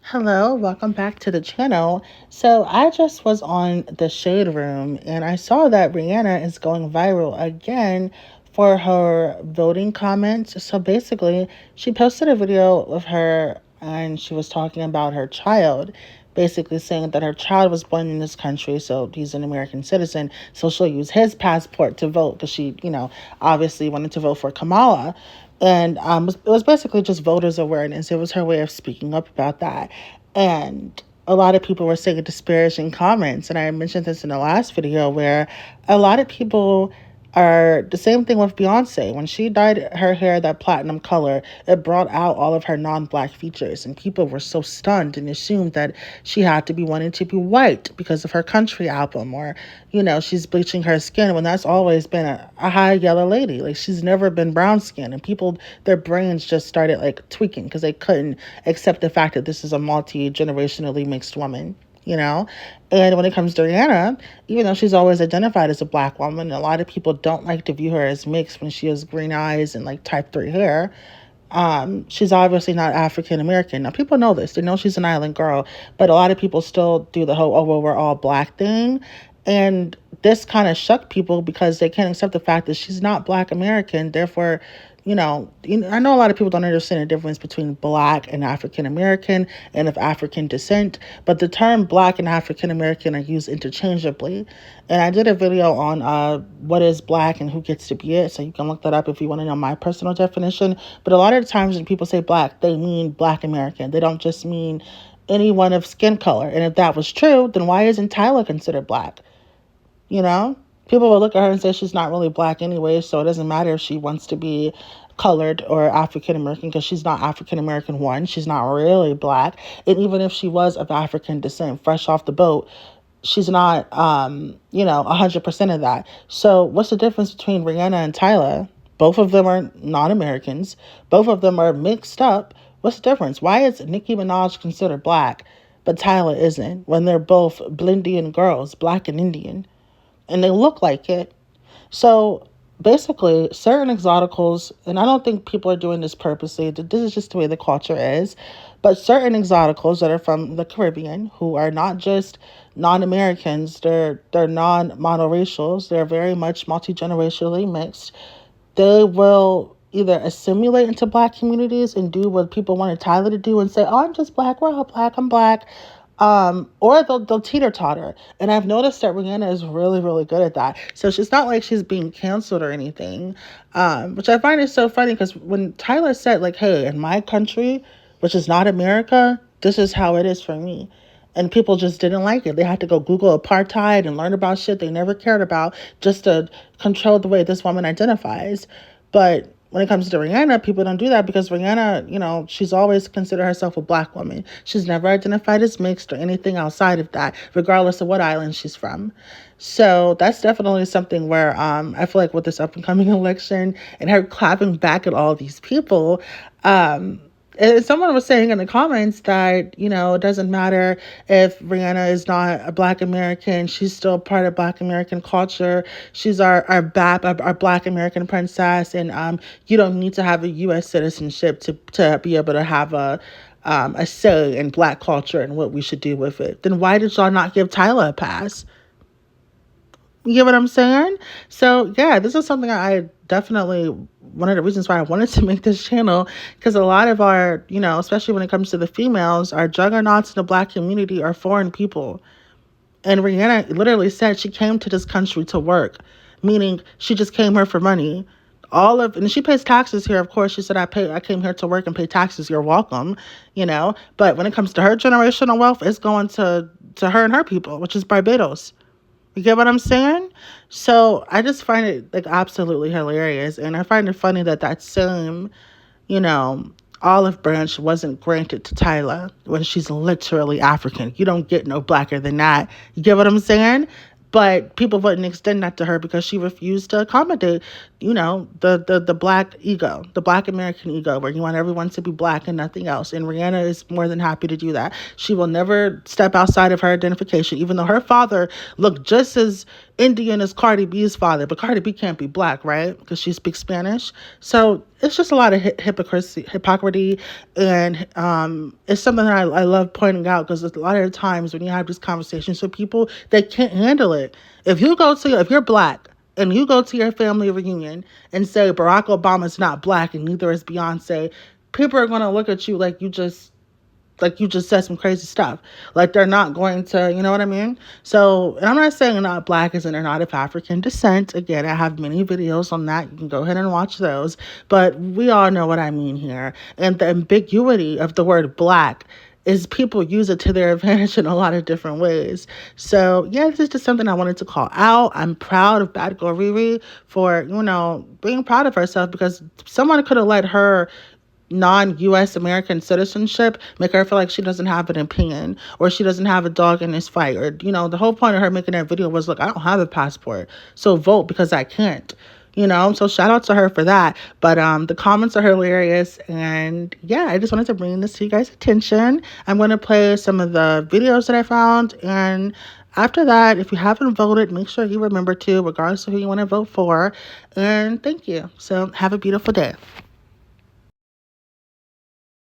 Hello, welcome back to the channel. So I just was on the Shade Room and I saw that Rihanna is going viral again for her voting comments. So basically, she posted a video of her and she was talking about her child, basically saying that her child was born in this country, so he's an American citizen. So she'll use his passport to vote because she, obviously wanted to vote for Kamala. And it was basically just voters awareness. It was her way of speaking up about that. And a lot of people were saying disparaging comments. And I mentioned this in the last video where a lot of people are the same thing with Beyonce. When she dyed her hair that platinum color, it brought out all of her non-black features. And people were so stunned and assumed that she had to be wanting to be white because of her country album, or, she's bleaching her skin when that's always been a high yellow lady. Like, she's never been brown skin. And people, their brains just started like tweaking because they couldn't accept the fact that this is a multi-generationally mixed woman. And when it comes to Rihanna, even though she's always identified as a black woman, a lot of people don't like to view her as mixed when she has green eyes and like type 3 hair. She's obviously not African American. Now, people know this. They know she's an island girl, but a lot of people still do the whole, oh, well, we're all black thing. And this kind of shocked people because they can't accept the fact that she's not black American. Therefore, I know a lot of people don't understand the difference between black and African American and of African descent, but the term black and African American are used interchangeably. And I did a video on what is black and who gets to be it, so you can look that up if you want to know my personal definition. But a lot of the times when people say black, they mean black American. They don't just mean anyone of skin color. And if that was true, then why isn't Tyler considered black? You know? People will look at her and say she's not really black anyway, so it doesn't matter if she wants to be colored or African American because she's not African American. One, she's not really black. And even if she was of African descent, fresh off the boat, she's not, 100% of that. So what's the difference between Rihanna and Tyler? Both of them are non-Americans. Both of them are mixed up. What's the difference? Why is Nicki Minaj considered black, but Tyler isn't, when they're both Blindian girls, black and Indian? And they look like it. So basically, certain exoticals, and I don't think people are doing this purposely, this is just the way the culture is, but certain exoticals that are from the Caribbean, who are not just non-Americans, they're non-monoracials, they're very much multi-generationally mixed, they will either assimilate into black communities and do what people wanted Tyler to do and say, oh, I'm just black, we're all black, I'm black. Or they'll teeter-totter. And I've noticed that Rihanna is really, really good at that. So she's not like she's being canceled or anything, which I find is so funny because when Tyler said, like, hey, in my country, which is not America, this is how it is for me. And people just didn't like it. They had to go Google apartheid and learn about shit they never cared about just to control the way this woman identifies. But when it comes to Rihanna, people don't do that because Rihanna, she's always considered herself a black woman. She's never identified as mixed or anything outside of that, regardless of what island she's from. So that's definitely something where I feel like with this up and coming election and her clapping back at all these people, and someone was saying in the comments that, it doesn't matter if Rihanna is not a black American, she's still part of black American culture. She's our black American princess. And you don't need to have a U.S. citizenship to be able to have a say in black culture and what we should do with it. Then why did y'all not give Tyler a pass? You get what I'm saying? So, yeah, this is something I definitely, one of the reasons why I wanted to make this channel, because a lot of our, especially when it comes to the females, our juggernauts in the black community are foreign people. And Rihanna literally said she came to this country to work, meaning she just came here for money. And she pays taxes here, of course. She said, I came here to work and pay taxes. You're welcome, But when it comes to her generational wealth, it's going to her and her people, which is Barbados. You get what I'm saying? So I just find it like absolutely hilarious. And I find it funny that same, olive branch wasn't granted to Tyler when she's literally African. You don't get no blacker than that. You get what I'm saying? But people wouldn't extend that to her because she refused to accommodate, the black ego, the black American ego, where you want everyone to be black and nothing else. And Rihanna is more than happy to do that. She will never step outside of her identification, even though her father looked just as Indian as Cardi B's father. But Cardi B can't be black, right? Because she speaks Spanish. So it's just a lot of hypocrisy, and it's something that I love pointing out because a lot of the times when you have these conversations with people, they can't handle it. If you're black and you go to your family reunion and say Barack Obama's not black and neither is Beyonce, people are gonna look at you like you just said some crazy stuff. Like they're not going to, you know what I mean? So, and I'm not saying not black as in they're not of African descent. Again, I have many videos on that. You can go ahead and watch those. But we all know what I mean here. And the ambiguity of the word black is people use it to their advantage in a lot of different ways. So yeah, this is just something I wanted to call out. I'm proud of Bad Girl Riri for, being proud of herself because someone could have let her non-US American citizenship make her feel like she doesn't have an opinion or she doesn't have a dog in this fight. Or, the whole point of her making that video was, look, I don't have a passport, so vote because I can't. So shout out to her for that. But the comments are hilarious, and yeah, I just wanted to bring this to you guys' attention. I'm going to play some of the videos that I found, and after that, if you haven't voted, make sure you remember to, regardless of who you want to vote for. And thank you. So have a beautiful day.